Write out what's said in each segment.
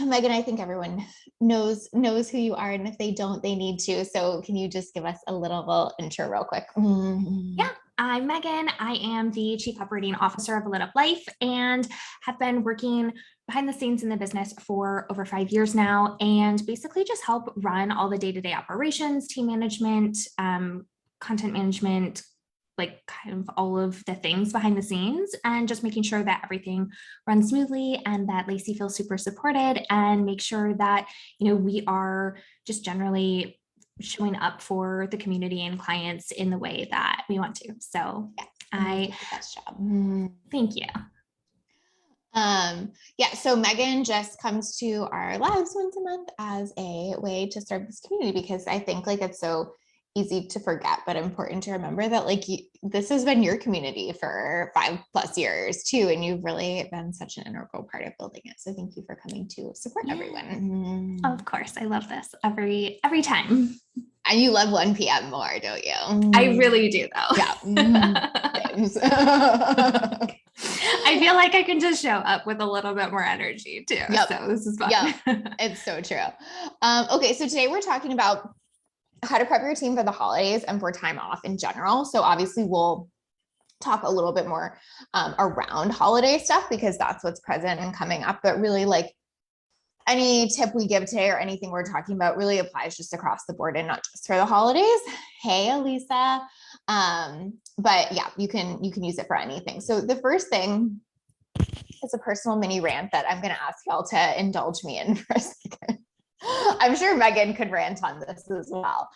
Megan, I think everyone knows who you are, and if they don't, they need to. So can you just give us a little intro real quick? Yeah, I'm Megan. I am the Chief Operating Officer of A Lit Up Life and have been working behind the scenes in the business for over 5 years now, and basically just help run all the day-to-day operations, team management, content management, like kind of all of the things behind the scenes, and just making sure that everything runs smoothly and that Lacey feels super supported, and make sure that, we are just generally showing up for the community and clients in the way that we want to. So the best job. Thank you. So Megan just comes to our lives once a month as a way to serve this community, because I think it's so easy to forget, but important to remember that this has been your community for 5+ years too, and you've really been such an integral part of building it. So thank you for coming to support everyone. Of course, I love this every time. And you love 1 p.m. more, don't you? I really do, though. Yeah. I feel like I can just show up with a little bit more energy too. Yep. So this is fun. Yep. It's so true. Okay, so today we're talking about how to prep your team for the holidays and for time off in general. So obviously we'll talk a little bit more around holiday stuff, because that's what's present and coming up. But really, any tip we give today or anything we're talking about really applies just across the board and not just for the holidays. Hey, Elisa. But yeah, you can use it for anything. So the first thing is a personal mini rant that I'm going to ask y'all to indulge me in for a second. I'm sure Megan could rant on this as well.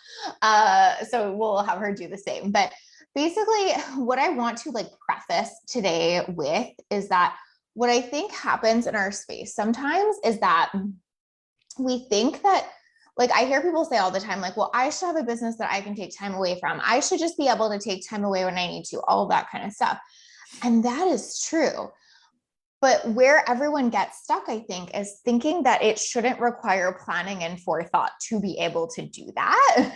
So we'll have her do the same. But basically what I want to preface today with is that what I think happens in our space sometimes is that we think that, I hear people say all the time, well, I should have a business that I can take time away from. I should just be able to take time away when I need to, all of that kind of stuff. And that is true. But where everyone gets stuck, I think, is thinking that it shouldn't require planning and forethought to be able to do that.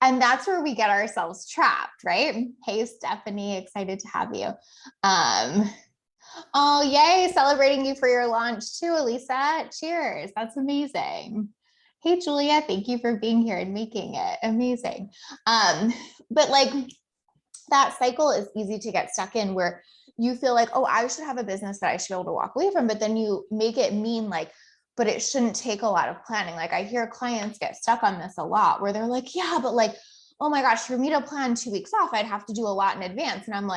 And that's where we get ourselves trapped, right? Hey, Stephanie, excited to have you. Oh, yay, celebrating you for your launch too, Elisa. Cheers. That's amazing. Hey, Julia, thank you for being here and making it amazing. But that cycle is easy to get stuck in, where you feel oh, I should have a business that I should be able to walk away from, but then you make it mean but it shouldn't take a lot of planning. I hear clients get stuck on this a lot, where they're yeah, but oh my gosh, for me to plan 2 weeks off, I'd have to do a lot in advance. And I'm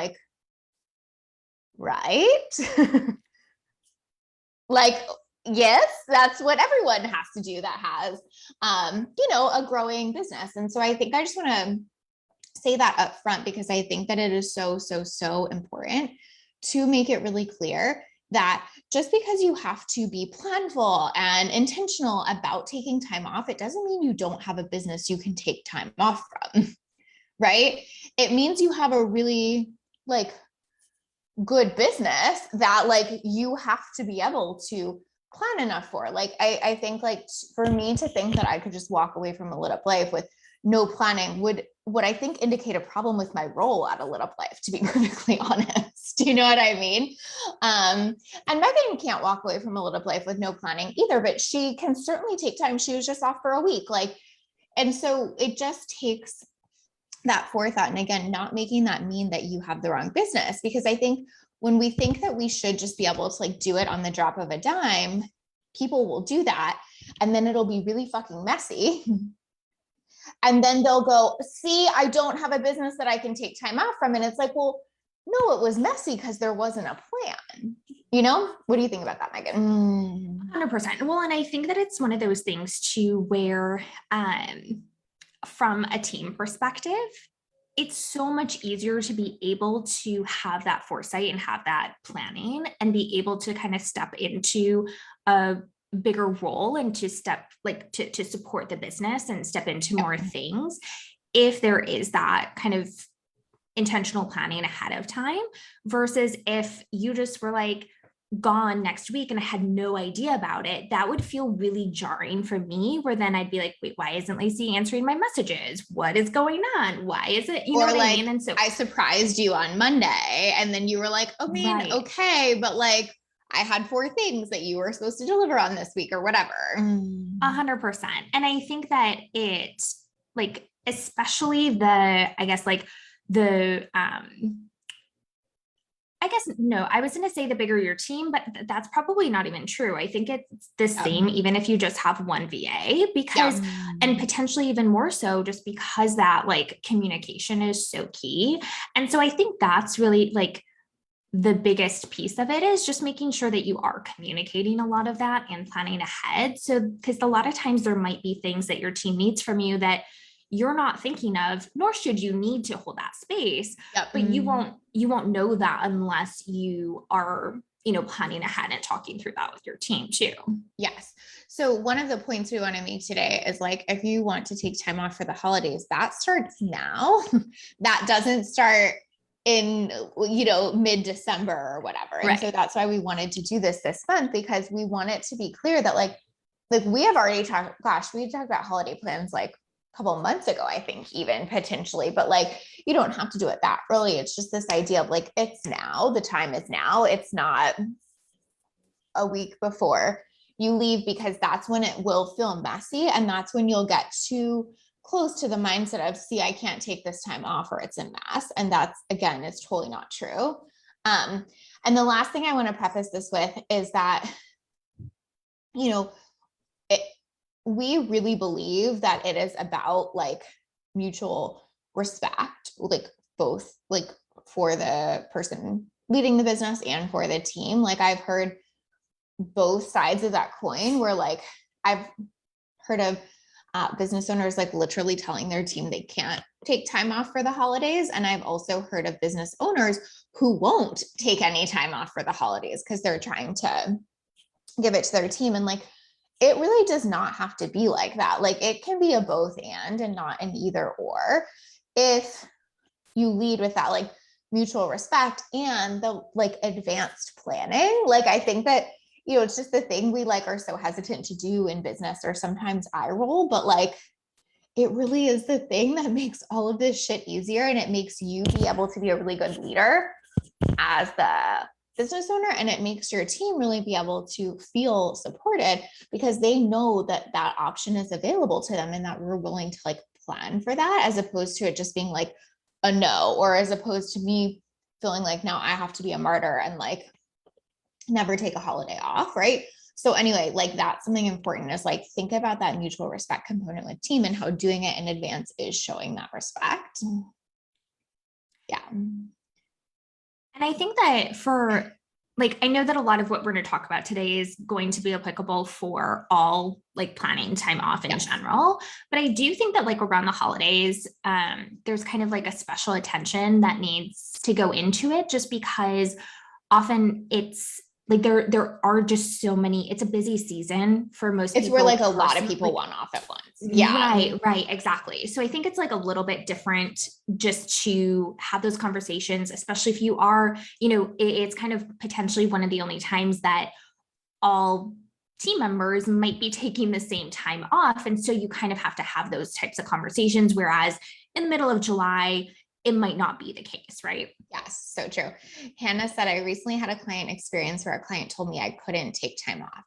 right? Yes, that's what everyone has to do that has, a growing business. And so I think I just want to say that up front, because I think that it is so, so, so important to make it really clear that just because you have to be planful and intentional about taking time off, it doesn't mean you don't have a business you can take time off from, right? It means you have a really good business that you have to be able to plan enough for. I think for me to think that I could just walk away from A Lit Up Life with no planning would I think indicate a problem with my role at A Lit Up Life, to be perfectly honest. You know what I mean? And Megan can't walk away from A Lit Up Life with no planning either, but she can certainly take time. She was just off for a week. And so it just takes that forethought. And again, not making that mean that you have the wrong business, because I think when we think that we should just be able to do it on the drop of a dime, people will do that. And then it'll be really fucking messy. And then they'll go, see, I don't have a business that I can take time out from. And it's well, no, it was messy because there wasn't a plan. What do you think about that, Megan? 100%. Well, and I think that it's one of those things too, where from a team perspective, it's so much easier to be able to have that foresight and have that planning and be able to kind of step into a bigger role and to step to support the business and step into more things if there is that kind of intentional planning ahead of time, versus if you just were gone next week and I had no idea about it. That would feel really jarring for me, where then I'd be wait, why isn't Lacey answering my messages? What is going on? Why is it, you know what I mean? And so I surprised you on Monday and then you were oh, man, right. Okay. But I had 4 things that you were supposed to deliver on this week or whatever. 100%. And I think that it, like, especially the, I guess, like the, I guess, no, I was going to say the bigger your team, but that's probably not even true. I think it's the same, even if you just have one VA, because, and potentially even more so just because that like communication is so key. And so I think that's really like the biggest piece of it, is just making sure that you are communicating a lot of that and planning ahead. So, because a lot of times there might be things that your team needs from you that you're not thinking of, nor should you need to hold that space. But you won't know that unless you are, planning ahead and talking through that with your team too. Yes. So one of the points we want to make today is like, if you want to take time off for the holidays, that starts now. That doesn't start in, mid-December or whatever. And so that's why we wanted to do this month, because we want it to be clear that like we have already talked about holiday plans like couple months ago, I think, even potentially, but like, you don't have to do it that early. It's just this idea of like, it's now, the time is now. It's not a week before you leave, because that's when it will feel messy. And that's when you'll get too close to the mindset of, see, I can't take this time off or it's a mess. And that's, again, it's totally not true. And the last thing I want to preface this with is that, we really believe that it is about like mutual respect, like both like for the person leading the business and for the team. Like I've heard both sides of that coin, where like I've heard of business owners like literally telling their team they can't take time off for the holidays. And I've also heard of business owners who won't take any time off for the holidays because they're trying to give it to their team. And like, it really does not have to be like that. Like it can be a both and not an either or, if you lead with that like mutual respect and the like advanced planning. Like I think that, it's just the thing we like are so hesitant to do in business, or sometimes I roll, but like it really is the thing that makes all of this shit easier, and it makes you be able to be a really good leader as the business owner, and it makes your team really be able to feel supported because they know that that option is available to them and that we're willing to like plan for that, as opposed to it just being like a no, or as opposed to me feeling like now I have to be a martyr and like never take a holiday off, right? So anyway, like that's something important, is like think about that mutual respect component with team and how doing it in advance is showing that respect. Yeah. And I think that for like, I know that a lot of what we're going to talk about today is going to be applicable for all like planning time off in general. But I do think that like around the holidays, there's kind of like a special attention that needs to go into it, just because often it's like there are just so many, it's a busy season for most people. It's where like a lot of people want off at once. Yeah. Right. Exactly. So I think it's like a little bit different just to have those conversations, especially if you are, it's kind of potentially one of the only times that all team members might be taking the same time off. And so you kind of have to have those types of conversations. Whereas in the middle of July, it might not be the case, right? Yes, so true. Hannah said, I recently had a client experience where a client told me I couldn't take time off.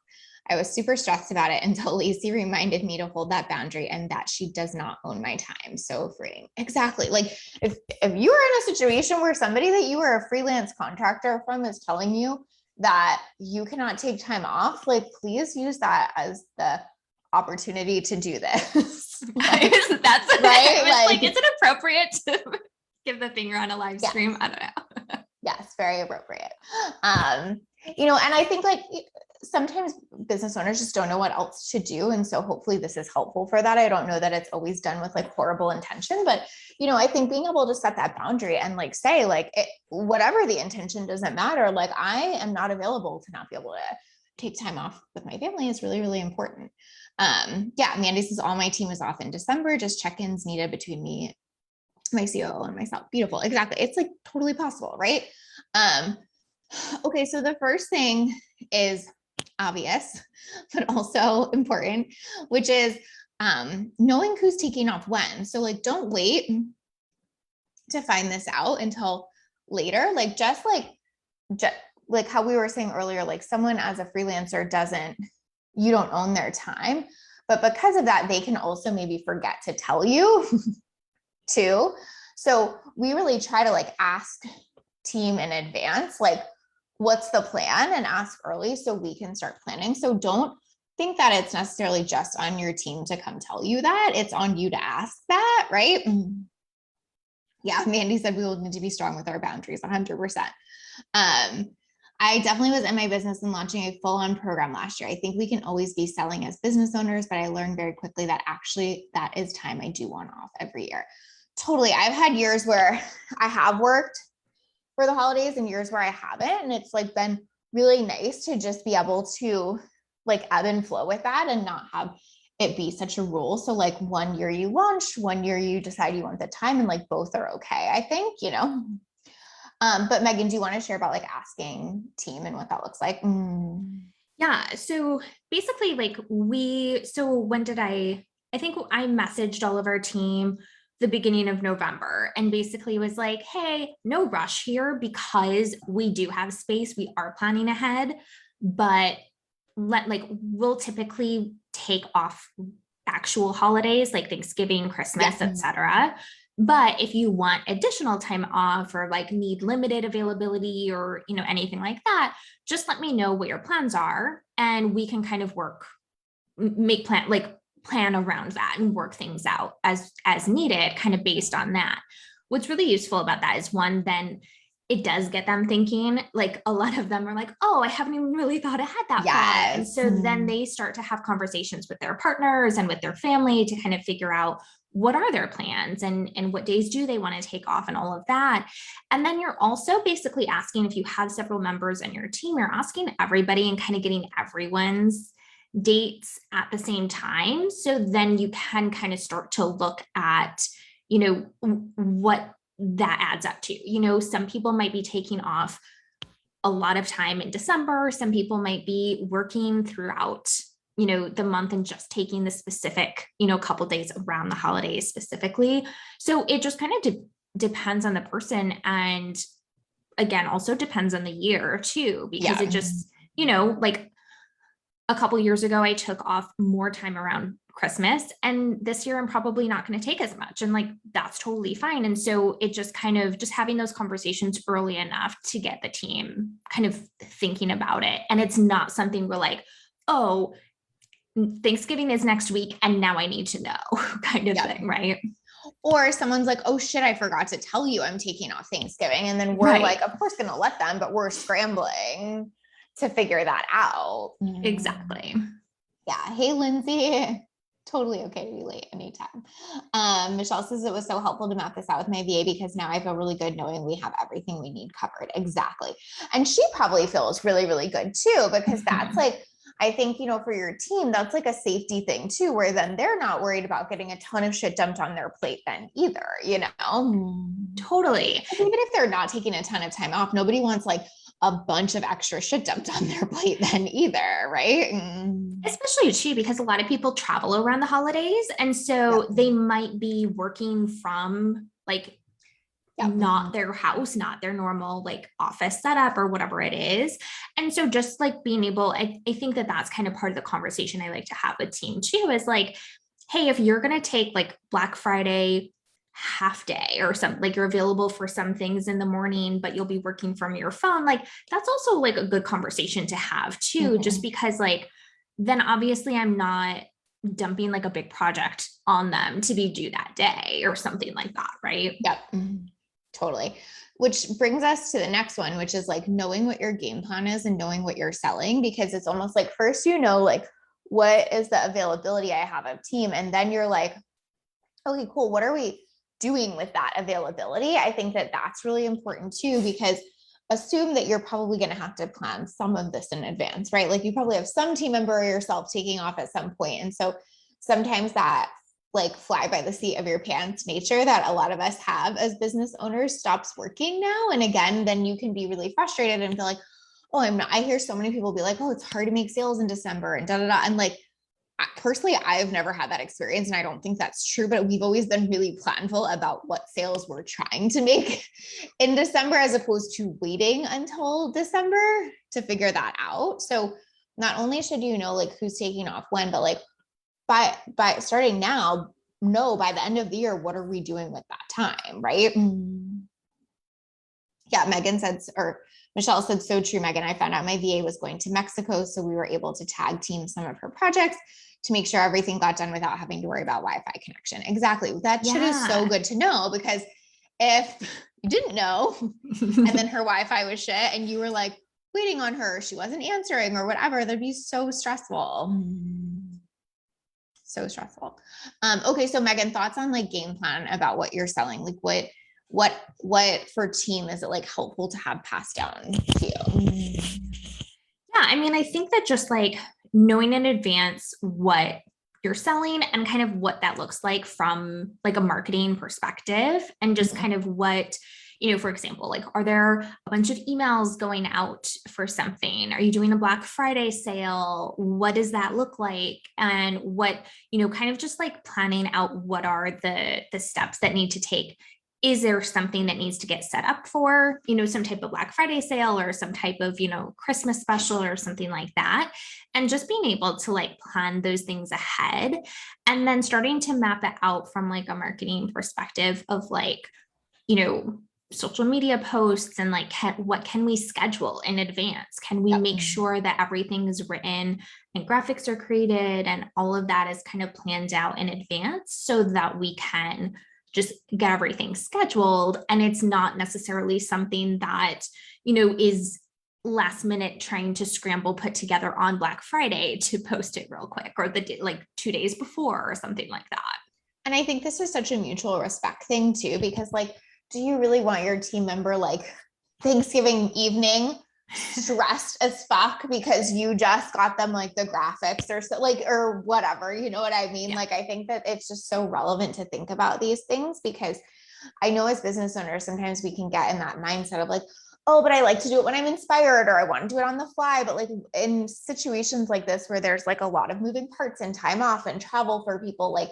I was super stressed about it until Lacey reminded me to hold that boundary and that she does not own my time. So freeing. Exactly. Like if you are in a situation where somebody that you are a freelance contractor from is telling you that you cannot take time off, like please use that as the opportunity to do this. Like, that's right. Like, is it appropriate to give the finger on a live stream? I don't know. Yes, very appropriate. And I think like sometimes business owners just don't know what else to do. And so hopefully this is helpful for that. I don't know that it's always done with like horrible intention, but I think being able to set that boundary and like say like whatever the intention doesn't matter. Like I am not available to not be able to take time off with my family is really, really important. Mandy says all my team is off in December, just check-ins needed between me, my COO and myself. Beautiful. Exactly. It's like totally possible, right? Okay. So the first thing is obvious, but also important, which is knowing who's taking off when. So like, don't wait to find this out until later. Like just like how we were saying earlier, like someone as a freelancer you don't own their time, but because of that, they can also maybe forget to tell you too. So we really try to like ask team in advance, like what's the plan, and ask early so we can start planning. So don't think that it's necessarily just on your team to come tell you that. It's on you to ask that, right? Yeah, Mandy said we will need to be strong with our boundaries, 100%. I definitely was in my business and launching a full-on program last year. I think we can always be selling as business owners, but I learned very quickly that actually that is time I do want off every year. Totally. I've had years where I have worked for the holidays and years where I haven't. And it's like been really nice to just be able to like ebb and flow with that and not have it be such a rule. So like one year you launched, one year you decide you want the time, and like both are okay, I think, you know. But Megan, do you want to share about like asking team and what that looks like? Yeah. So basically like I think I messaged all of our team the beginning of November and basically was like, hey, no rush here because we do have space. We are planning ahead, but we'll typically take off actual holidays like Thanksgiving, Christmas, etc. But if you want additional time off or like need limited availability or, you know, anything like that, just let me know what your plans are and we can kind of plan around that and work things out as needed, kind of based on that. What's really useful about that is one, then it does get them thinking. Like a lot of them are like, oh, I haven't even really thought ahead that far. And so then they start to have conversations with their partners and with their family to kind of figure out what are their plans and what days do they want to take off and all of that. And then you're also basically asking, if you have several members in your team, you're asking everybody and kind of getting everyone's dates at the same time. So then you can kind of start to look at, you know, what that adds up to. You know, some people might be taking off a lot of time in December. Some people might be working throughout, you know, the month and just taking the specific, you know, couple days around the holidays specifically. So it just kind of depends on the person. And again, also depends on the year too, because it just, you know, like a couple years ago, I took off more time around Christmas, and this year I'm probably not going to take as much. And like, that's totally fine. And so it just kind of just having those conversations early enough to get the team kind of thinking about it. And it's not something we're like, oh, Thanksgiving is next week and now I need to know kind of thing, right? Or someone's like, oh shit, I forgot to tell you I'm taking off Thanksgiving. And then we're like, of course, going to let them, but we're scrambling to figure that out. Exactly. Yeah. Hey, Lindsay. Totally okay to be late anytime. Michelle says it was so helpful to map this out with my VA because now I feel really good knowing we have everything we need covered. Exactly. And she probably feels really, really good too, because that's like, I think, you know, for your team, that's like a safety thing too, where then they're not worried about getting a ton of shit dumped on their plate then either, you know? Totally. Even if they're not taking a ton of time off, nobody wants like a bunch of extra shit dumped on their plate then either, right? Especially too, because a lot of people travel around the holidays. And so they might be working from like not their house, not their normal like office setup or whatever it is. And so just like being able, I think that that's kind of part of the conversation I like to have with team too, is like, hey, if you're going to take like Black Friday half day or something, like you're available for some things in the morning, but you'll be working from your phone, like that's also like a good conversation to have too, just because like, then obviously I'm not dumping like a big project on them to be due that day or something like that. Right. Yep. Totally. Which brings us to the next one, which is like knowing what your game plan is and knowing what you're selling, because it's almost like first, you know, like what is the availability I have of team? And then you're like, okay, cool. What are we doing with that availability? I think that that's really important too, because assume that you're probably going to have to plan some of this in advance, right? Like you probably have some team member or yourself taking off at some point. And so sometimes that like fly by the seat of your pants nature that a lot of us have as business owners stops working now. And again, then you can be really frustrated and feel like, oh, I hear so many people be like, oh, it's hard to make sales in December and da, da, da. And like, personally, I've never had that experience and I don't think that's true, but we've always been really planful about what sales we're trying to make in December, as opposed to waiting until December to figure that out. So not only should you know like who's taking off when, but like by starting now, know by the end of the year, what are we doing with that time, right? Yeah, Megan said, or Michelle said, so true, Megan. I found out my VA was going to Mexico, so we were able to tag team some of her projects to make sure everything got done without having to worry about Wi-Fi connection. Exactly. That shit is so good to know, because if you didn't know, and then her Wi-Fi was shit and you were like waiting on her, she wasn't answering or whatever, that'd be so stressful. So stressful. Okay. So Megan, thoughts on like game plan about what you're selling? Like what for team is it like helpful to have passed down to you? Yeah, I mean, I think that just like knowing in advance what you're selling and kind of what that looks like from like a marketing perspective, and just kind of what, you know, for example, like, are there a bunch of emails going out for something? Are you doing a Black Friday sale? What does that look like? And what, you know, kind of just like planning out what are the steps that need to take. Is there something that needs to get set up for, you know, some type of Black Friday sale or some type of, you know, Christmas special or something like that? And just being able to like plan those things ahead, and then starting to map it out from like a marketing perspective of like, you know, social media posts and like what can we schedule in advance? Can we make sure that everything is written and graphics are created and all of that is kind of planned out in advance so that we can just get everything scheduled, and it's not necessarily something that, you know, is last minute trying to scramble put together on Black Friday to post it real quick, or the like 2 days before or something like that. And I think this is such a mutual respect thing too, because like, do you really want your team member like Thanksgiving evening stressed as fuck because you just got them like the graphics or so, like, or whatever, you know what I mean? Yeah. Like, I think that it's just so relevant to think about these things, because I know as business owners, sometimes we can get in that mindset of like, oh, but I like to do it when I'm inspired, or I want to do it on the fly. But like in situations like this, where there's like a lot of moving parts and time off and travel for people, like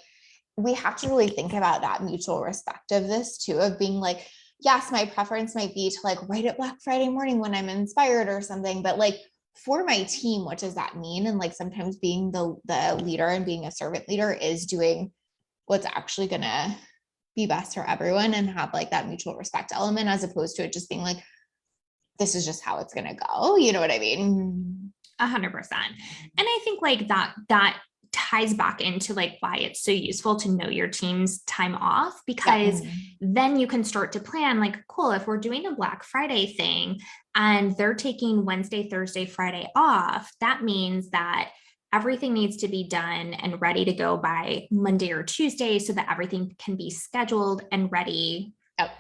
we have to really think about that mutual respect of this too, of being like, yes, my preference might be to like write it Black Friday morning when I'm inspired or something, but like for my team, what does that mean? And like sometimes being the leader and being a servant leader is doing what's actually gonna be best for everyone and have like that mutual respect element, as opposed to it just being like, this is just how it's gonna go. You know what I mean? 100%. And I think like that ties back into like why it's so useful to know your team's time off, because then you can start to plan like, cool, if we're doing a Black Friday thing and they're taking Wednesday, Thursday, Friday off, that means that everything needs to be done and ready to go by Monday or Tuesday so that everything can be scheduled and ready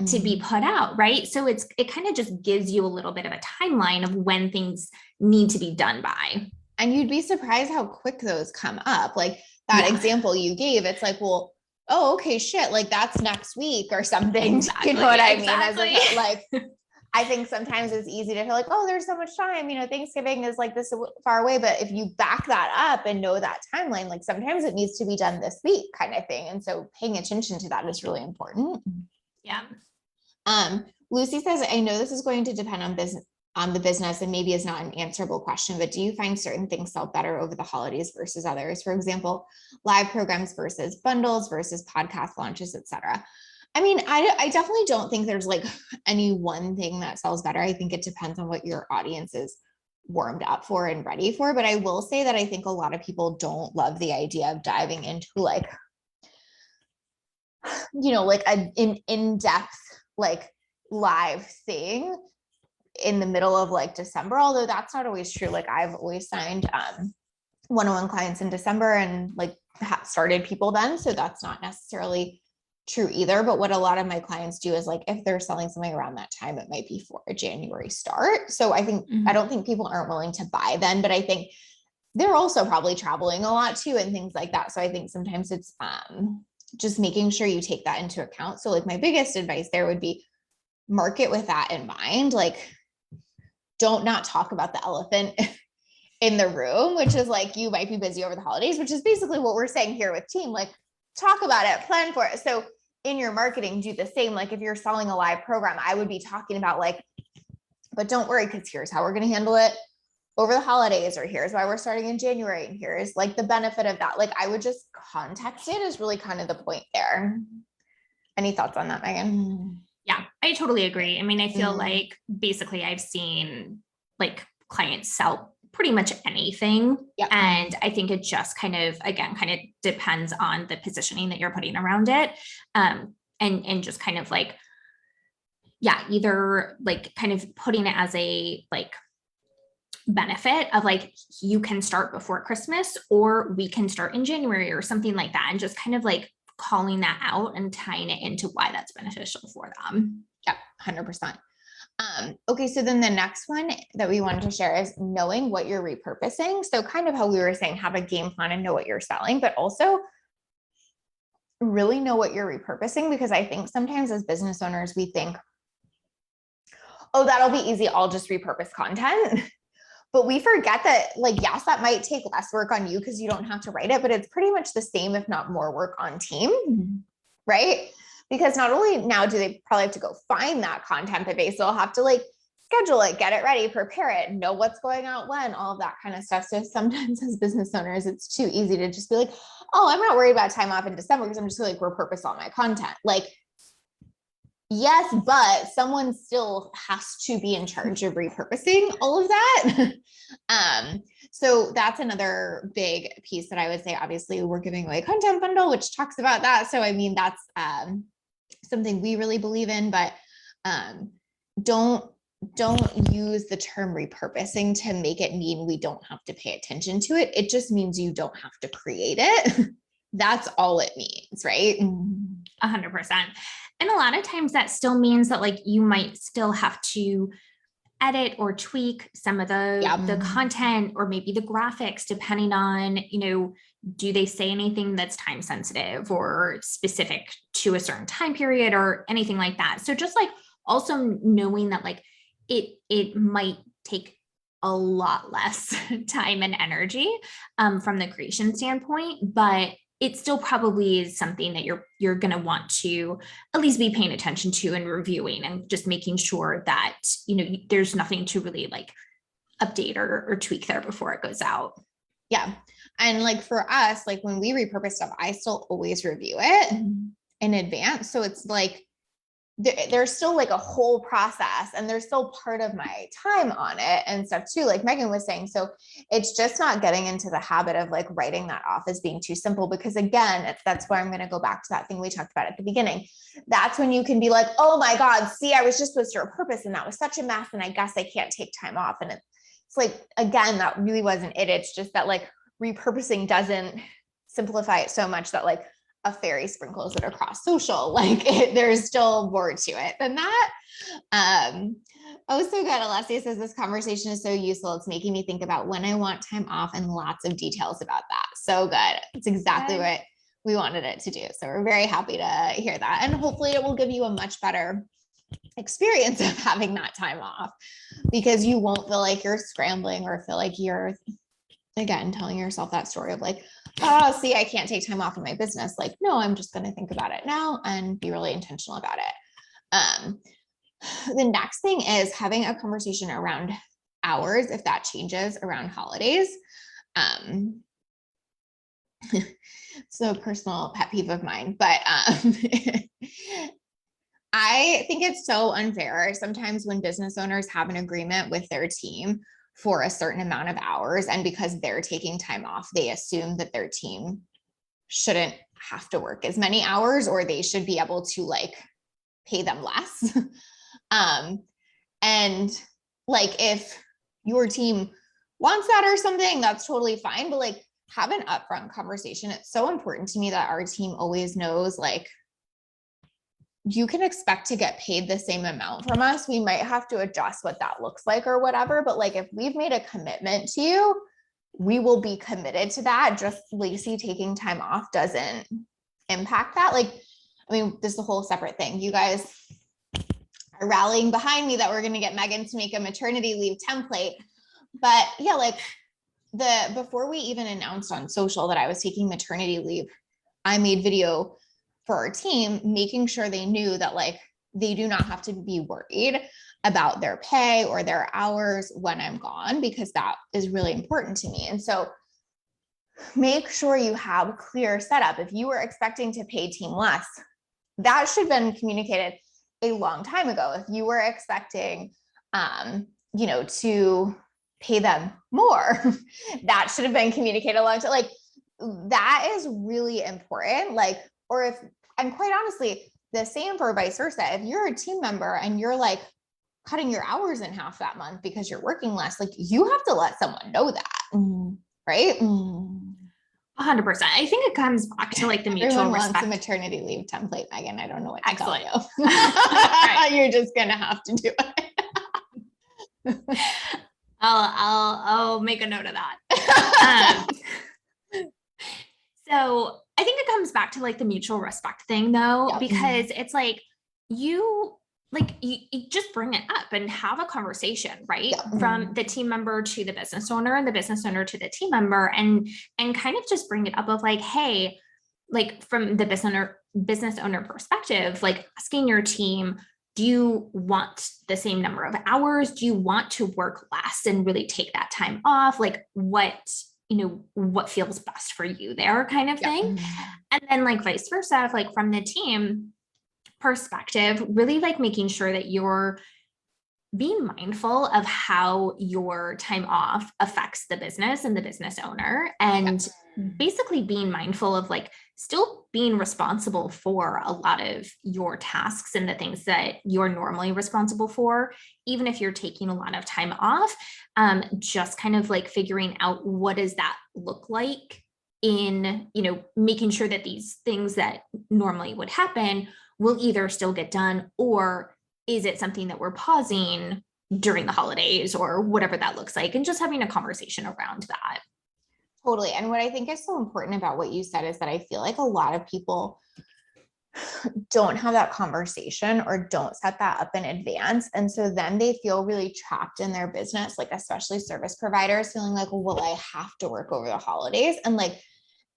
to be put out, right? So it kind of just gives you a little bit of a timeline of when things need to be done by. And you'd be surprised how quick those come up. Like that example you gave, it's like, well, oh, okay, shit, like that's next week or something. Exactly, you know what I mean? As like, I think sometimes it's easy to feel like, oh, there's so much time, you know, Thanksgiving is like this far away. But if you back that up and know that timeline, like sometimes it needs to be done this week kind of thing. And so paying attention to that is really important. Yeah. Lucy says, I know this is going to depend on the business and maybe is not an answerable question, but do you find certain things sell better over the holidays versus others? For example, live programs versus bundles versus podcast launches, etc. I mean, I definitely don't think there's like any one thing that sells better. I think it depends on what your audience is warmed up for and ready for. But I will say that I think a lot of people don't love the idea of diving into like, you know, like an in-depth, like live thing in the middle of like December, although that's not always true. Like I've always signed one-on-one clients in December and like started people then. So that's not necessarily true either. But what a lot of my clients do is like, if they're selling something around that time, it might be for a January start. So I think, I don't think people aren't willing to buy then, but I think they're also probably traveling a lot too and things like that. So I think sometimes it's just making sure you take that into account. So like my biggest advice there would be market with that in mind. Like, don't not talk about the elephant in the room, which is like, you might be busy over the holidays, which is basically what we're saying here with team, like talk about it, plan for it. So in your marketing, do the same. Like if you're selling a live program, I would be talking about like, but don't worry, because here's how we're going to handle it over the holidays, or here's why we're starting in January. And here's like the benefit of that. Like I would just context it is really kind of the point there. Any thoughts on that, Megan? Yeah, I totally agree. I mean, I feel like basically I've seen like clients sell pretty much anything. Yep. And I think it just kind of depends on the positioning that you're putting around it. And just kind of like, yeah, either like kind of putting it as a like benefit of like, you can start before Christmas, or we can start in January or something like that. And just kind of like calling that out and tying it into why that's beneficial for them. Yep, 100%. Okay, so then the next one that we wanted to share is knowing what you're repurposing. So kind of how we were saying, have a game plan and know what you're selling, but also really know what you're repurposing, because I think sometimes as business owners, we think, oh, that'll be easy, I'll just repurpose content. But we forget that, like, yes, that might take less work on you because you don't have to write it, but it's pretty much the same, if not more work on team, right? Because not only now do they probably have to go find that content, but they still have to like schedule it, get it ready, prepare it, know what's going out when, all of that kind of stuff. So sometimes as business owners, it's too easy to just be like, oh, I'm not worried about time off in December because I'm just gonna like repurpose all my content. Like, yes, but someone still has to be in charge of repurposing all of that. So that's another big piece that I would say. Obviously, we're giving away a content bundle, which talks about that. So I mean, that's something we really believe in, but don't use the term repurposing to make it mean we don't have to pay attention to it. It just means you don't have to create it. That's all it means, right? 100%. And a lot of times that still means that like you might still have to edit or tweak some of the content, or maybe the graphics, depending on, you know, do they say anything that's time sensitive or specific to a certain time period or anything like that. So just like also knowing that like it might take a lot less time and energy from the creation standpoint, but it still probably is something that you're going to want to at least be paying attention to and reviewing, and just making sure that, you know, there's nothing to really like update or tweak there before it goes out. Yeah. And like for us, like when we repurpose stuff, I still always review it in advance. So it's like, there's still like a whole process, and there's still part of my time on it and stuff too, like Megan was saying. So it's just not getting into the habit of like writing that off as being too simple, because again, that's where I'm going to go back to that thing we talked about at the beginning. That's when you can be like, oh my God, see, I was just supposed to repurpose and that was such a mess, and I guess I can't take time off. And it's like, again, that really wasn't it. It's just that like repurposing doesn't simplify it so much that like a fairy sprinkles it across social. Like there's still more to it than that. Oh, so good. Alessia says this conversation is so useful. It's making me think about when I want time off and lots of details about that. So good. It's exactly what we wanted it to do. So we're very happy to hear that. And hopefully it will give you a much better experience of having that time off, because you won't feel like you're scrambling or feel like you're, again, telling yourself that story of like, oh, see, I can't take time off in my business. Like, no, I'm just going to think about it now and be really intentional about it. The next thing is having a conversation around hours, if that changes around holidays. So personal pet peeve of mine, but I think it's so unfair sometimes when business owners have an agreement with their team for a certain amount of hours, and because they're taking time off, they assume that their team shouldn't have to work as many hours, or they should be able to like pay them less. And like if your team wants that or something, that's totally fine, but like have an upfront conversation. It's so important to me that our team always knows like, you can expect to get paid the same amount from us. We might have to adjust what that looks like or whatever, but like if we've made a commitment to you, we will be committed to that. Just Lacey taking time off doesn't impact that. Like, I mean, this is a whole separate thing. You guys are rallying behind me that we're going to get Megan to make a maternity leave template, but yeah, like before we even announced on social that I was taking maternity leave, I made video for our team, making sure they knew that like they do not have to be worried about their pay or their hours when I'm gone, because that is really important to me. And so make sure you have clear setup. If you were expecting to pay team less, that should have been communicated a long time ago. If you were expecting, to pay them more, that should have been communicated a long time. Like that is really important. Like, or if, and quite honestly, the same for vice versa. If you're a team member and you're like cutting your hours in half that month because you're working less, like you have to let someone know that, right? 100%. I think it comes back to like the mutual Everyone respect. wants a maternity leave template, Megan. I don't know what to Excellent. tell you. Right. You're just gonna have to do it. I'll make a note of that. So I think it comes back to like the mutual respect thing though, because it's like you just bring it up and have a conversation, right? From the team member to the business owner and the business owner to the team member, and kind of just bring it up of like, hey, like from the business owner perspective, like asking your team, do you want the same number of hours? Do you want to work less and really take that time off? Like what feels best for you there kind of thing. And then like vice versa, like from the team perspective, really like making sure that you're being mindful of how your time off affects the business and the business owner, and basically being mindful of like still being responsible for a lot of your tasks and the things that you're normally responsible for, even if you're taking a lot of time off, just kind of like figuring out what does that look like in, making sure that these things that normally would happen will either still get done, or is it something that we're pausing during the holidays or whatever that looks like, and just having a conversation around that. Totally. And what I think is so important about what you said is that I feel like a lot of people don't have that conversation or don't set that up in advance. And so then they feel really trapped in their business, like especially service providers feeling like, well, I have to work over the holidays. And like,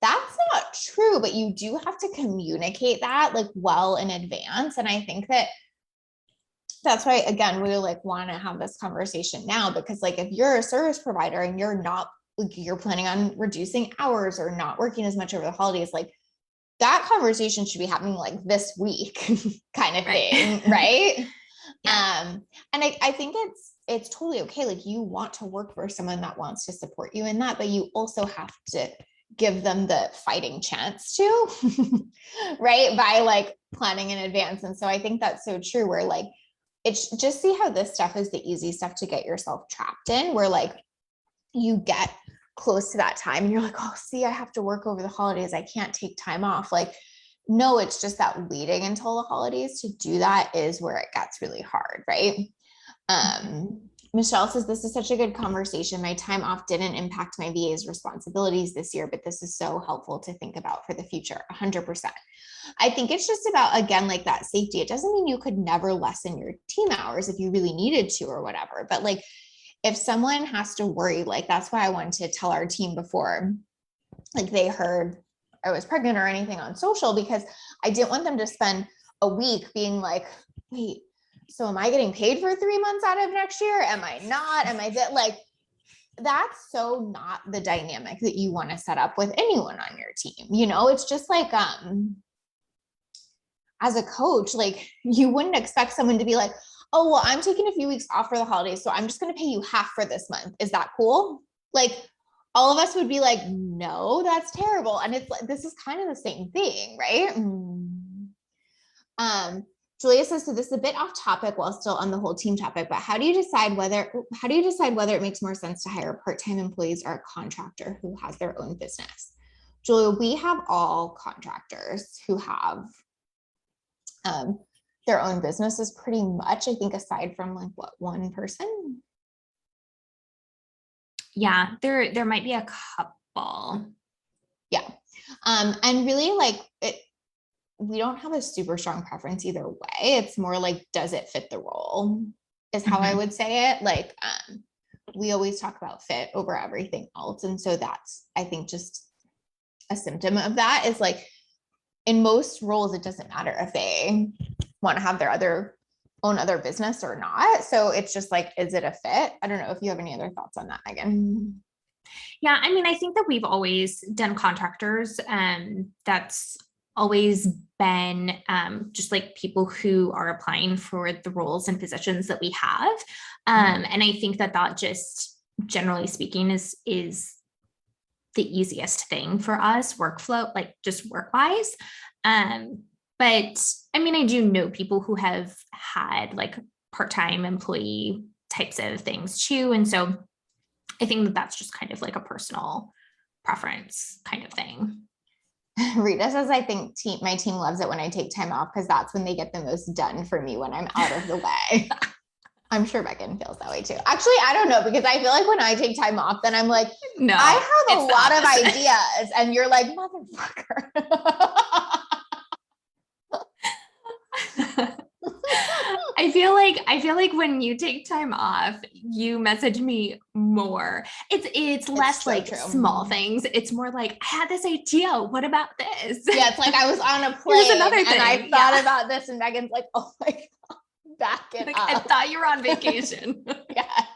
that's not true, but you do have to communicate that like well in advance. And I think that's why, again, we like want to have this conversation now, because like, if you're a service provider and you're planning on reducing hours or not working as much over the holidays, like that conversation should be happening like this week kind of thing. Right. And I think it's totally okay. Like you want to work for someone that wants to support you in that, but you also have to give them the fighting chance to, right. By like planning in advance. And so I think that's so true, where like, it's just see how this stuff is the easy stuff to get yourself trapped in, where like you get close to that time and you're like, oh, see, I have to work over the holidays, I can't take time off. Like, no, it's just that waiting until the holidays to do that is where it gets really hard, right? Michelle says, this is such a good conversation. My time off didn't impact my VA's responsibilities this year, but this is so helpful to think about for the future. 100%. I think it's just about, again, like that safety. It doesn't mean you could never lessen your team hours if you really needed to or whatever, but like, if someone has to worry, like that's why I wanted to tell our team before, like they heard I was pregnant or anything on social, because I didn't want them to spend a week being like, wait, so am I getting paid for 3 months out of next year? Am I not? Am I that like, that's so not the dynamic that you want to set up with anyone on your team. It's just like, as a coach, like you wouldn't expect someone to be like, oh, well, I'm taking a few weeks off for the holidays, so I'm just going to pay you half for this month. Is that cool? Like all of us would be like, no, that's terrible. And it's like, this is kind of the same thing, right? Julia says, so this is a bit off topic while still on the whole team topic, but how do you decide whether it makes more sense to hire part-time employees or a contractor who has their own business? Julia, we have all contractors who have their own businesses pretty much, I think, aside from like one person. Yeah, there might be a couple. Yeah. And really like we don't have a super strong preference either way. It's more like, does it fit the role is how I would say it. Like, we always talk about fit over everything else. And so that's, I think, just a symptom of that is like, in most roles, it doesn't matter if they want to have their own other business or not. So it's just like, is it a fit? I don't know if you have any other thoughts on that, Megan. Yeah, I mean, I think that we've always done contractors, that's always been just like people who are applying for the roles and positions that we have. And I think that that just generally speaking is the easiest thing for us workflow, like just work-wise. But I mean, I do know people who have had like part-time employee types of things too. And so I think that that's just kind of like a personal preference kind of thing. Rita says, I think my team loves it when I take time off because that's when they get the most done for me when I'm out of the way. I'm sure Megan feels that way too. Actually, I don't know, because I feel like when I take time off, then I'm like, no, I have a lot of ideas, and you're like, motherfucker. I feel like when you take time off, you message me more. It's less so like true. Small things. It's more like, I had this idea. What about this? Yeah, it's like I was on a plane and I thought about this, and Megan's like, oh my God, back it up. I thought you were on vacation. Yes.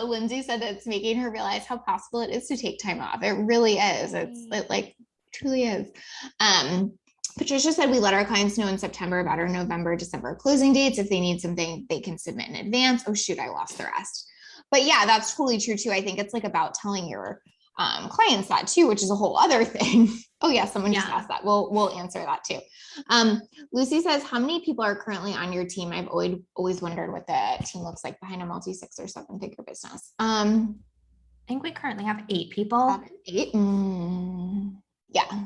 Lindsay said that it's making her realize how possible it is to take time off. It really is. It like truly is. Patricia said we let our clients know in September about our November, December closing dates. If they need something, they can submit in advance. Oh shoot, I lost the rest. But yeah, that's totally true too. I think it's like about telling your clients that too, which is a whole other thing. Oh yeah, someone just asked that. We'll answer that too. Lucy says, how many people are currently on your team? I've always wondered what the team looks like behind a multi 6 or 7 figure business. I think we currently have 8 people. 8? Yeah.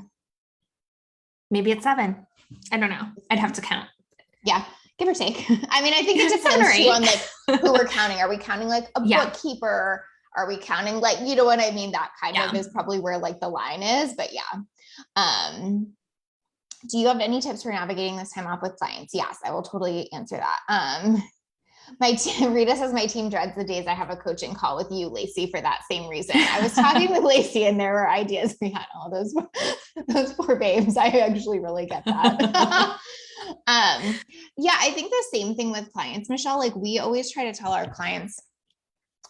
Maybe it's 7. I don't know. I'd have to count. Yeah, give or take. I mean, I think it depends too on like who we're counting. Are we counting like a bookkeeper? Are we counting like, you know what I mean? That kind of is probably where like the line is, but yeah. Do you have any tips for navigating this time off with clients? Yes, I will totally answer that. Rita says my team dreads the days I have a coaching call with you, Lacey, for that same reason. I was talking with Lacey and there were ideas we had. All those poor babes. I actually really get that. Yeah, I think the same thing with clients, Michelle. Like we always try to tell our clients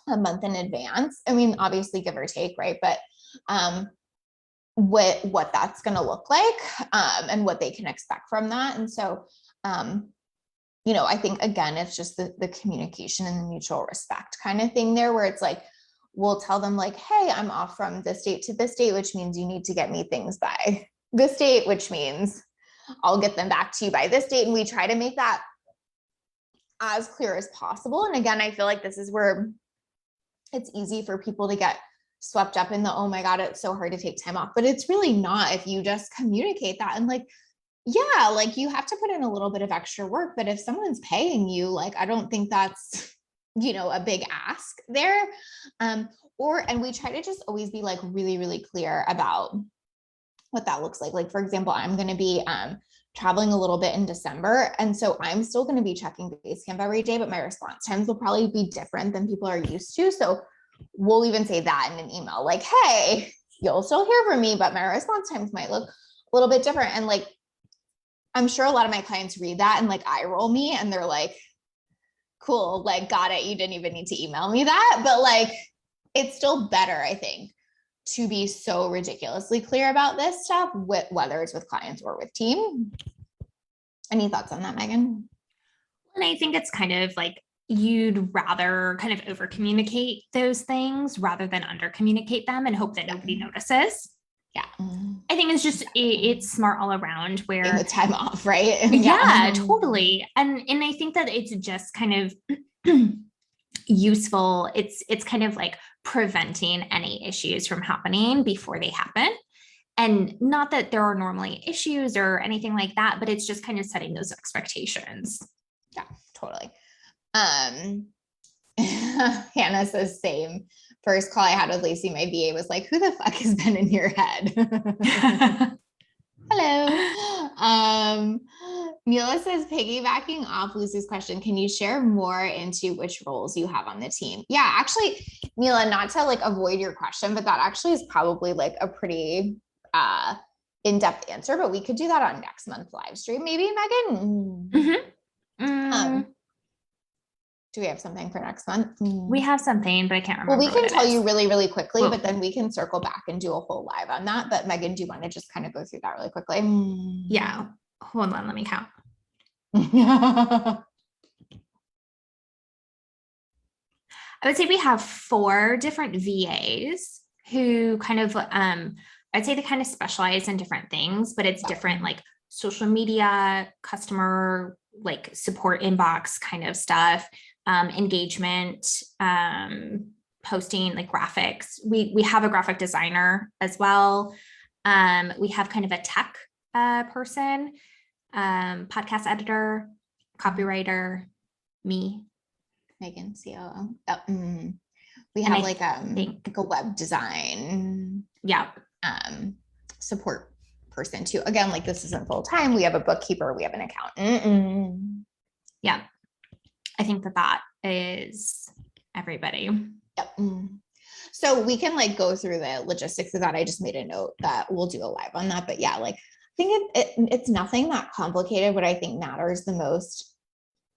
a month in advance. I mean, obviously give or take, right? But what that's going to look like and what they can expect from that. And so you know, I think, again, it's just the communication and the mutual respect kind of thing there, where it's like, we'll tell them like, hey, I'm off from this date to this date, which means you need to get me things by this date, which means I'll get them back to you by this date. And we try to make that as clear as possible. And again, I feel like this is where it's easy for people to get swept up in the, oh my God, it's so hard to take time off, but it's really not if you just communicate that. And like, yeah, like you have to put in a little bit of extra work, but if someone's paying you, like, I don't think that's, you know, a big ask there. And we try to just always be like really, really clear about what that looks like. Like, for example, I'm going to be traveling a little bit in December. And so I'm still going to be checking Basecamp every day, but my response times will probably be different than people are used to. So we'll even say that in an email, like, hey, you'll still hear from me, but my response times might look a little bit different. And like, I'm sure a lot of my clients read that and like eye roll me and they're like, cool, like got it. You didn't even need to email me that, but like, it's still better, I think, to be so ridiculously clear about this stuff, whether it's with clients or with team. Any thoughts on that, Megan? And I think it's kind of like, you'd rather kind of over communicate those things rather than under communicate them and hope that nobody notices. Yeah. I think it's just, it's smart all around where the time off, right? Yeah, totally. And I think that it's just kind of useful. It's kind of like preventing any issues from happening before they happen. And not that there are normally issues or anything like that, but it's just kind of setting those expectations. Yeah, totally. Hannah says same. First call I had with Lacey, my VA was like, who the fuck has been in your head? Hello. Mila says, piggybacking off Lucy's question, can you share more into which roles you have on the team? Yeah, actually, Mila, not to like avoid your question, but that actually is probably like a pretty in-depth answer, but we could do that on next month's live stream, maybe, Megan. Do we have something for next month? We have something, but I can't remember. Well, we can tell you really, really quickly, Well, but then we can circle back and do a whole live on that. But Megan, do you want to just kind of go through that really quickly? Yeah. Hold on, let me count. I would say we have 4 different VAs who kind of, I'd say they kind of specialize in different things, but it's different, like social media, customer, like support inbox kind of stuff, engagement, posting, like graphics. We have a graphic designer as well. We have kind of a tech person, podcast editor, copywriter, me. Megan, COO. We have like a web design. Yeah. Support person too. Again, like this isn't full time. We have a bookkeeper. We have an accountant. Yeah. I think that is everybody. Yep. So we can like go through the logistics of that. I just made a note that we'll do a live on that. But yeah, like I think it's nothing that complicated. What I think matters the most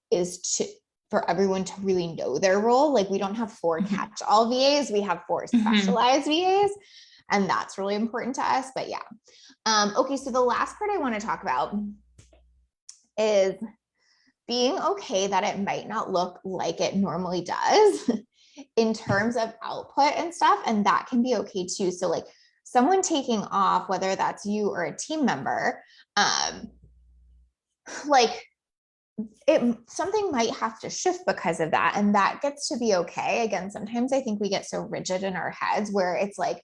is for everyone to really know their role. Like we don't have 4 catch-all VAs. We have 4 specialized VAs. And that's really important to us. But yeah. Okay. So the last part I want to talk about is being okay that it might not look like it normally does in terms of output and stuff. And that can be okay too. So like someone taking off, whether that's you or a team member, like something might have to shift because of that. And that gets to be okay. Again, sometimes I think we get so rigid in our heads where it's like,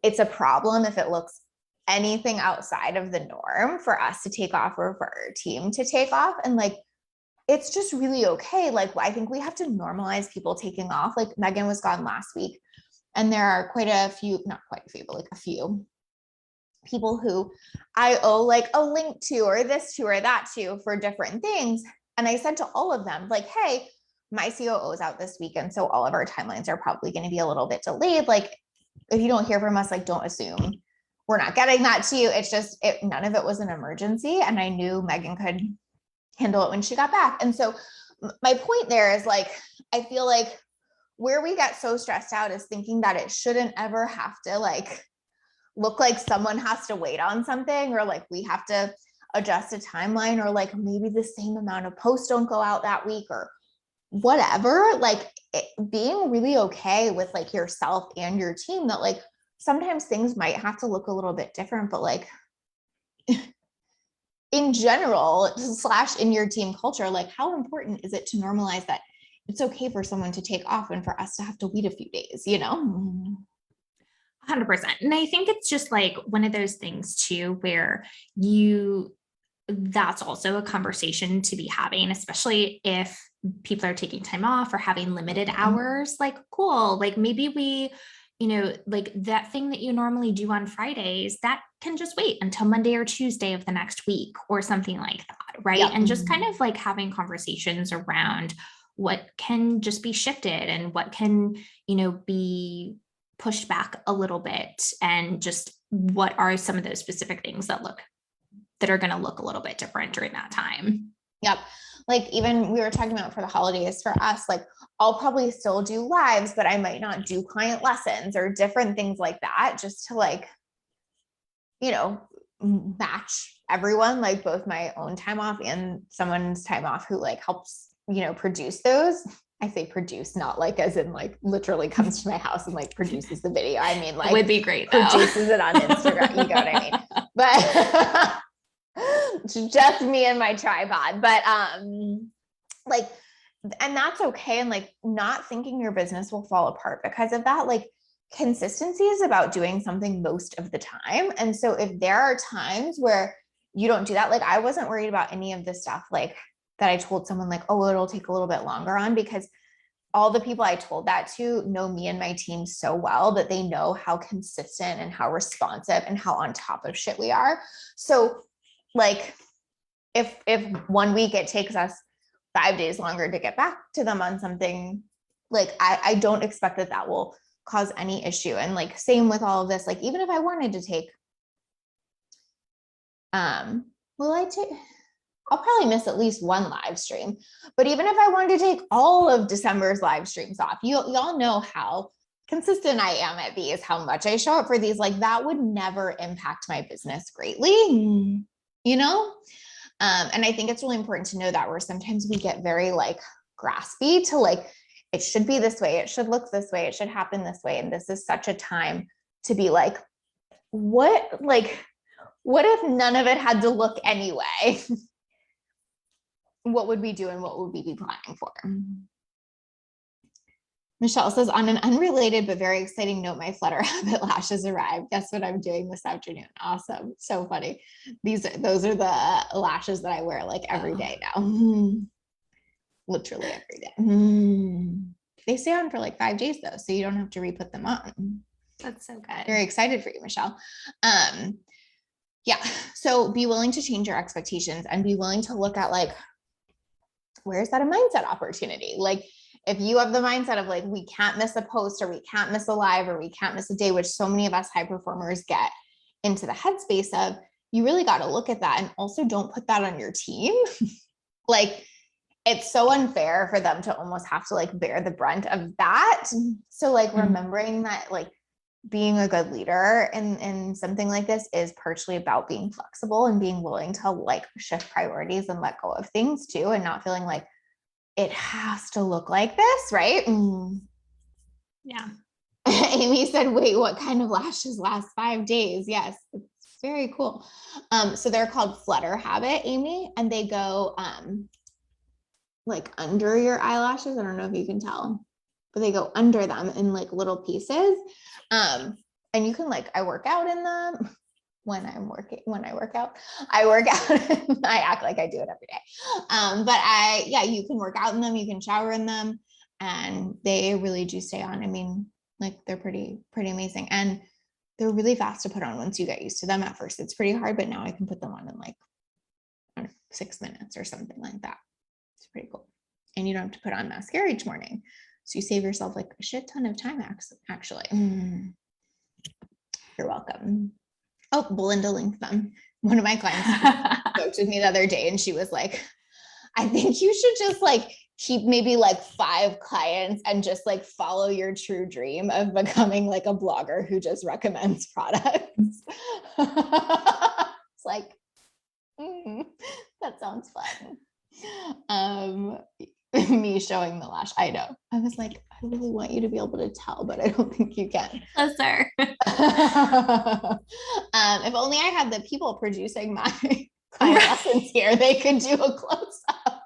it's a problem if it looks anything outside of the norm for us to take off or for our team to take off. And like, it's just really okay. Like, I think we have to normalize people taking off. Like Megan was gone last week and there are quite a few, not quite a few, but like a few people who I owe like a link to, or this to, or that to for different things. And I said to all of them like, hey, my COO is out this week. And so all of our timelines are probably going to be a little bit delayed. Like if you don't hear from us, like don't assume we're not getting that to you. It's just, none of it was an emergency. And I knew Megan could handle it when she got back. And so my point there is like, I feel like where we get so stressed out is thinking that it shouldn't ever have to like look like someone has to wait on something, or like we have to adjust a timeline, or like maybe the same amount of posts don't go out that week or whatever. Like being really okay with like yourself and your team that like sometimes things might have to look a little bit different, but like in general / in your team culture, like how important is it to normalize that it's okay for someone to take off and for us to have to wait a few days, you know? 100%. And I think it's just like one of those things too, where that's also a conversation to be having, especially if people are taking time off or having limited hours. Like, cool. Like maybe we, like that thing that you normally do on Fridays, that can just wait until Monday or Tuesday of the next week or something like that. Right. Yep. And just kind of like having conversations around what can just be shifted and what can, be pushed back a little bit, and just what are some of those specific things that are going to look a little bit different during that time. Yep. Like even we were talking about for the holidays for us, like I'll probably still do lives, but I might not do client lessons or different things like that, just to like, match everyone, like both my own time off and someone's time off who like helps, produce those. I say produce, not like as in like literally comes to my house and like produces the video. I mean, like it would be great though. Produces it on Instagram. You know what I mean? But it's just me and my tripod. But like, and that's okay. And like not thinking your business will fall apart because of that. Like consistency is about doing something most of the time. And so if there are times where you don't do that, like I wasn't worried about any of this stuff, like that I told someone like, oh, it'll take a little bit longer on, because all the people I told that to know me and my team so well that they know how consistent and how responsive and how on top of shit we are. So like, if 1 week it takes us 5 days longer to get back to them on something, like I don't expect that will cause any issue. And like, same with all of this, like, even if I wanted to take, I'll probably miss at least one live stream, but even if I wanted to take all of December's live streams off, y'all know how consistent I am at these, how much I show up for these, like that would never impact my business greatly, you know? And I think it's really important to know that, where sometimes we get very like graspy to like, it should be this way, it should look this way, it should happen this way. And this is such a time to be like, what if none of it had to look anyway? What would we do and what would we be planning for? Michelle says, on an unrelated but very exciting note, my Flutter Habit lashes arrived. Guess what I'm doing this afternoon? Awesome. So funny. Those are the lashes that I wear like every day now. Literally every day. They stay on for like 5 days though, so you don't have to re-put them on. That's so good. Very excited for you, Michelle. Yeah. So be willing to change your expectations and be willing to look at like, where's that a mindset opportunity? Like, if you have the mindset of like, we can't miss a post, or we can't miss a live, or we can't miss a day, which so many of us high performers get into the headspace of, you really got to look at that. And also don't put that on your team. Like, it's so unfair for them to almost have to like bear the brunt of that. So like remembering that like being a good leader in something like this is partially about being flexible and being willing to like shift priorities and let go of things too, and not feeling like it has to look like this, right? Yeah. Amy said, wait, what kind of lashes last 5 days? Yes, it's very cool. So they're called Flutter Habit, Amy, and they go like under your eyelashes. I don't know if you can tell, but they go under them in like little pieces. And you can like, I work out in them when I work out, I act like I do it every day. But you can work out in them, you can shower in them, and they really do stay on. I mean, like they're pretty amazing. And they're really fast to put on once you get used to them. At first it's pretty hard, but now I can put them on in like 6 minutes or something like that. It's pretty cool. And you don't have to put on mascara each morning. So you save yourself like a shit ton of time, actually. You're welcome. Oh, Belinda linked them. One of my clients spoke with me the other day and she was like, I think you should just like keep maybe like 5 clients and just like follow your true dream of becoming like a blogger who just recommends products. It's like, that sounds fun. Me showing the lash. I know. I was like, I really want you to be able to tell, but I don't think you can. Oh, sir. If only I had the people producing my lessons here, they could do a close up.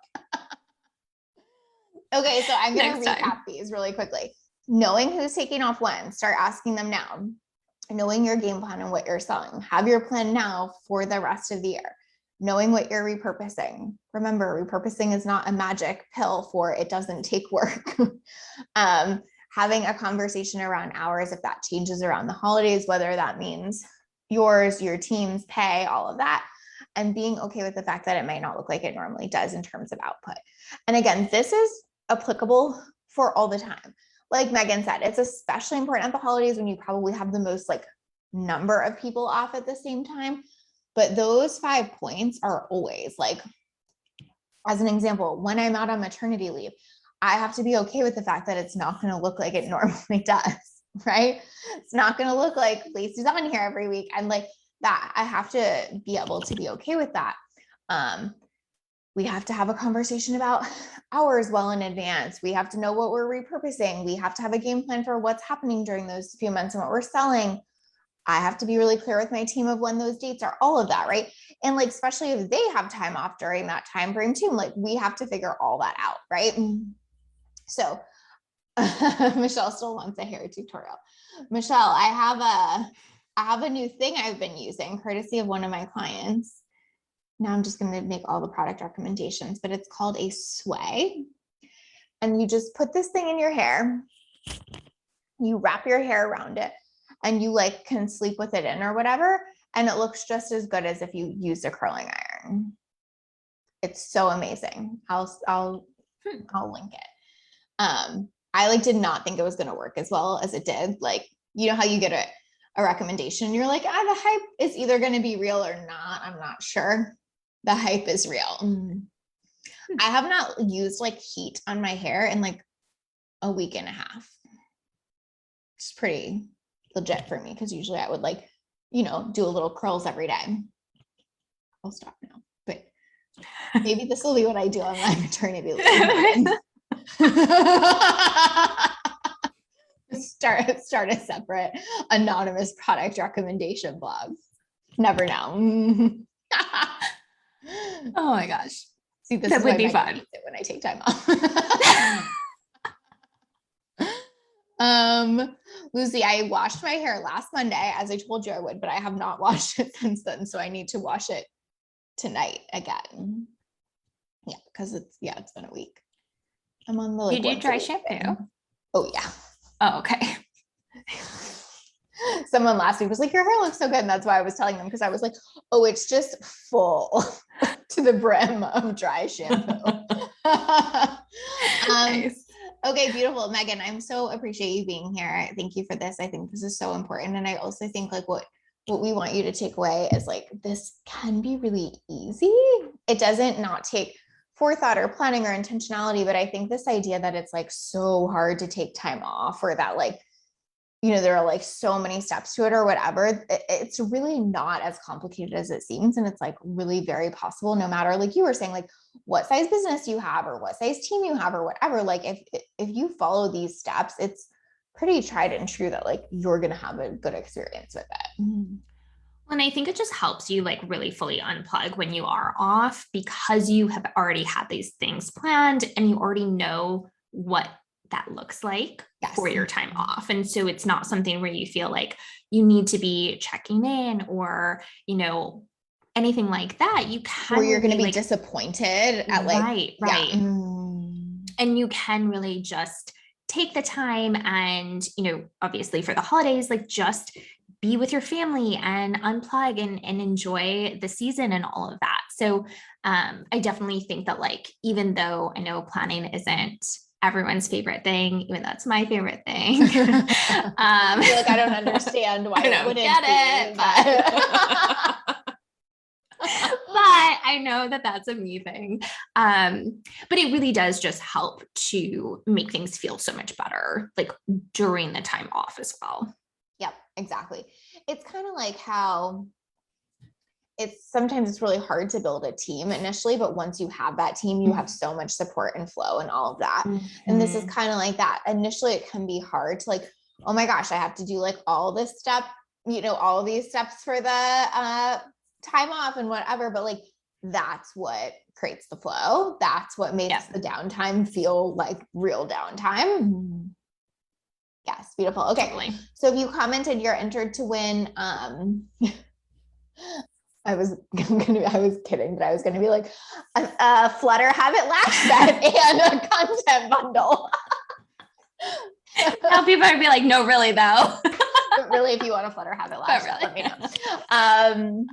Okay, so I'm going to recap these really quickly. Knowing who's taking off when, start asking them now. Knowing your game plan and what you're selling. Have your plan now for the rest of the year. Knowing what you're repurposing. Remember, repurposing is not a magic pill for it doesn't take work. Having a conversation around hours, if that changes around the holidays, whether that means yours, your team's pay, all of that, and being okay with the fact that it might not look like it normally does in terms of output. And again, this is applicable for all the time. Like Megan said, it's especially important at the holidays when you probably have the most like number of people off at the same time. But those 5 points are always like, as an example, when I'm out on maternity leave, I have to be okay with the fact that it's not going to look like it normally does, right? It's not going to look like Lacey's on here every week. And like that, I have to be able to be okay with that. We have to have a conversation about hours well in advance. We have to know what we're repurposing. We have to have a game plan for what's happening during those few months and what we're selling. I have to be really clear with my team of when those dates are, all of that, right? And like, especially if they have time off during that time frame too, like we have to figure all that out, right? So Michelle still wants a hair tutorial. Michelle, I have a new thing I've been using courtesy of one of my clients. Now I'm just going to make all the product recommendations, but it's called a sway. And you just put this thing in your hair, you wrap your hair around it, and you like can sleep with it in or whatever. And it looks just as good as if you used a curling iron. It's so amazing. I'll link it. I like did not think it was going to work as well as it did. Like, you know how you get a recommendation and you're like, the hype is either going to be real or not. I'm not sure. The hype is real. I have not used like heat on my hair in like a week and a half. It's pretty legit for me because usually I would like, do a little curls every day. I'll stop now, but maybe this will be what I do on my maternity leave. Start a separate anonymous product recommendation blog. Never know. Oh my gosh. See, this that would be fun when I take time off. Lucy, I washed my hair last Monday, as I told you I would, but I have not washed it since then. So I need to wash it tonight again. Yeah, because it's been a week. I'm on the you do dry shampoo? Oh yeah. Oh, okay. Someone last week was like, your hair looks so good. And that's why I was telling them, because I was like, oh, it's just full to the brim of dry shampoo. Nice. Okay, beautiful. Megan, I'm so appreciate you being here. Thank you for this. I think this is so important. And I also think like what we want you to take away is like, this can be really easy. It doesn't not take forethought or planning or intentionality, but I think this idea that it's like so hard to take time off, or that like, there are like so many steps to it or whatever, it's really not as complicated as it seems. And it's like really very possible, no matter, like you were saying, like what size business you have or what size team you have or whatever, like if you follow these steps, it's pretty tried and true that like you're going to have a good experience with it. And I think it just helps you like really fully unplug when you are off, because you have already had these things planned and you already know what that looks like for your time off. And so it's not something where you feel like you need to be checking in or, anything like that. You can, or you're going to be disappointed at like, right. Yeah. And you can really just take the time and, obviously for the holidays, like just be with your family and unplug and enjoy the season and all of that. So I definitely think that like, even though I know planning isn't everyone's favorite thing, even though it's my favorite thing. I feel like I don't understand why I wouldn't get it. But I know that that's a me thing. But it really does just help to make things feel so much better, like during the time off as well. Yep, exactly. It's kind of like how sometimes it's really hard to build a team initially, but once you have that team, you have so much support and flow and all of that. And this is kind of like that. Initially, it can be hard to like, oh my gosh, I have to do like all this stuff, all of these steps for the time off and whatever. But like, that's what creates the flow. That's what makes the downtime feel like real downtime. Yes, beautiful. Okay. Totally. So if you commented, you're entered to win. I was kidding, but I was going to be like a Flutter Habit lash set and a content bundle. Now people would be like, no, really though. But really, if you want a Flutter Habit lash set, let me know.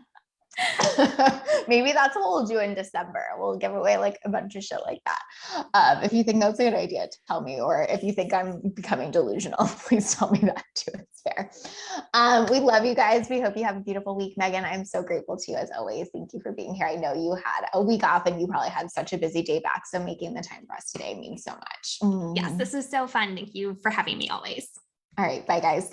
Maybe that's what we'll do in December. We'll give away like a bunch of shit like that. If you think that's a good idea, tell me, or if you think I'm becoming delusional, please tell me that too. It's fair. We love you guys. We hope you have a beautiful week. Megan, I'm so grateful to you as always. Thank you for being here. I know you had a week off and you probably had such a busy day back. So making the time for us today means so much. Yes, this is so fun. Thank you for having me always. All right. Bye guys.